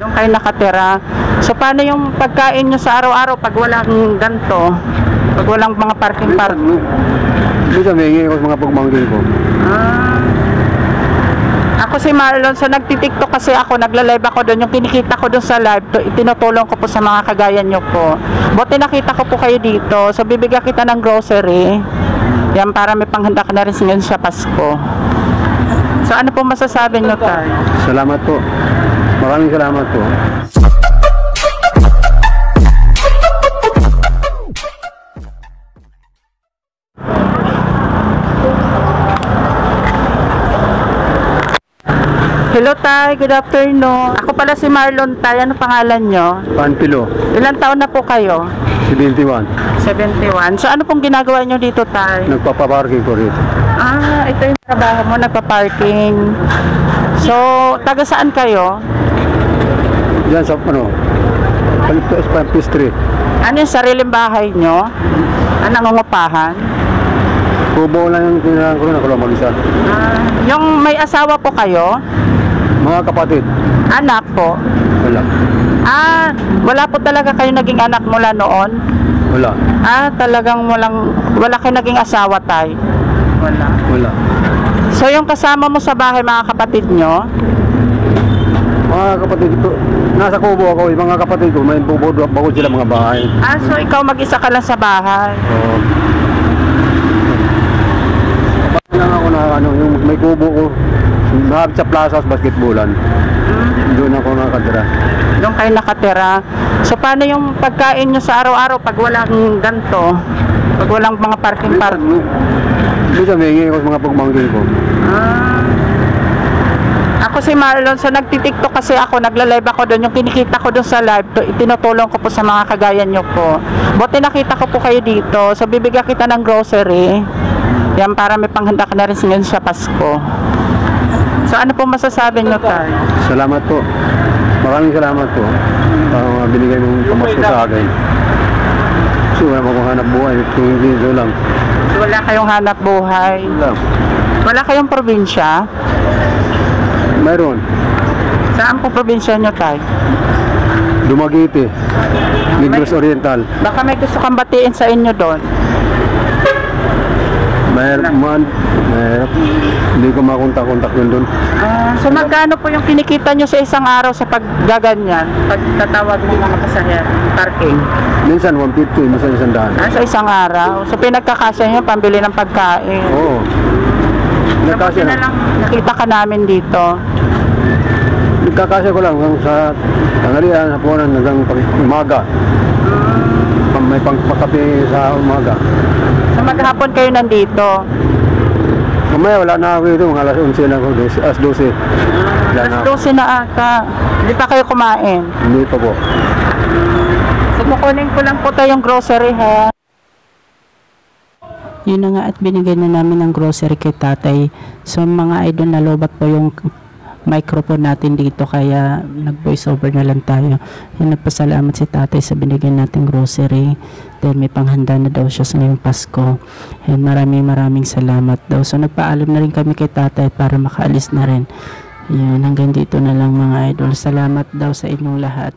Doon kayo nakatira. So paano yung pagkain nyo sa araw-araw pag walang ganto? Pag walang mga parking? Minsan may hingi ko sa mga pagmangkin ko. Ako si Marlon, so nagtitiktok kasi ako, nagla-live ako doon. Yung kinikita ko doon sa live, itinutulong ko po sa mga kagaya nyo po. Buti nakita ko po kayo dito. So bibigyan kita ng grocery. Yan, para may panghanda ka na rin ngayon sa Pasko. So ano po masasabi nyo, Tay? Salamat po. Maraming salamat po. Hello, Tay. Good afternoon. Ako pala si Marlon, Tay. Ano pangalan nyo? Panpilo. Ilang taon na po kayo? 71. 71. So ano pong ginagawa nyo dito, Tay? Nagpapaparking ko rito. Ito yung trabaho mo, nagpa-parking. So, taga saan kayo? Yan sa Pistri. Ano yung sariling bahay nyo? Nangungupahan? Kubo lang yung tinirahan ko rin, ako lang mag-isa. Yung may asawa po kayo? Mga kapatid. Anak po? Wala. Wala po talaga kayo naging anak mula noon? Wala. Talagang wala kayo naging asawa, Tay? Wala. So yung kasama mo sa bahay, mga kapatid nyo? Mga kapatid ko, nasa kubo ako, yung mga kapatid ko, may bukod sila mga bahay. So ikaw mag-isa ka lang sa bahay? Oo. Lang ako na yung may kubo ko, nahapit sa plazas, basketballan. Doon ako nakatira. Doon kayo nakatira. So paano yung pagkain nyo sa araw-araw pag walang ganto? Pag walang mga parking? Minsan may hingi ko sa mga pagmangkin ko. Ako si Marlon, so nagtitiktok kasi ako, nagla-live ako doon. Yung kinikita ko doon sa live, itinutulong ko po sa mga kagaya nyo po. Buti nakita ko po kayo dito. So bibigyan kita ng grocery. Yan, para may panghanda ka na rin ngayon sa Pasko. So ano po masasabi nyo, Tay? Salamat po. Maraming salamat po. Binigay mong pamasko sa akin. So wala akong hanap buhay. Kung hindi ito lang. So, wala kayong hanap buhay? Wala kayong probinsya? Mayroon. Saan po probinsya nyo, Tay? Dumaguete. Negros Oriental. Baka may gusto kang batiin sa inyo doon. Mayroon. Hindi ko makontak-kontak yun doon. So magkano po yung kinikita nyo sa isang araw sa paggaganyan? Pagtatawag ng mga pasahero, parking? Minsan 150, minsan 100. Sa isang araw? So pinagkakasya nyo pambili ng pagkain? Oo. Nagkasya na lang. Nakita ka namin dito. Nagkakasya ko lang sa tanghalian, hapunan, hanggang umaga. May pangpakape sa umaga. So maghapon kayo nandito? Mamaya wala na ako dito, mga alas 11 na ako, alas 12. Alas 12 na ata. Hindi pa kayo kumain? Hindi pa po. So kukunin ko lang po tayong grocery, ha? Yun na nga, at binigay na namin ng grocery kay Tatay. So mga idol, nalobat po yung microphone natin dito, kaya nag voice over na lang tayo. Yan, nagpasalamat si Tatay sa binigyan natin grocery dahil may panghanda na daw siya sa ngayong Pasko. And maraming salamat daw. So nagpaalam na rin kami kay Tatay para makaalis na rin. Yun, hanggang dito na lang mga idol. Salamat daw sa inyong lahat.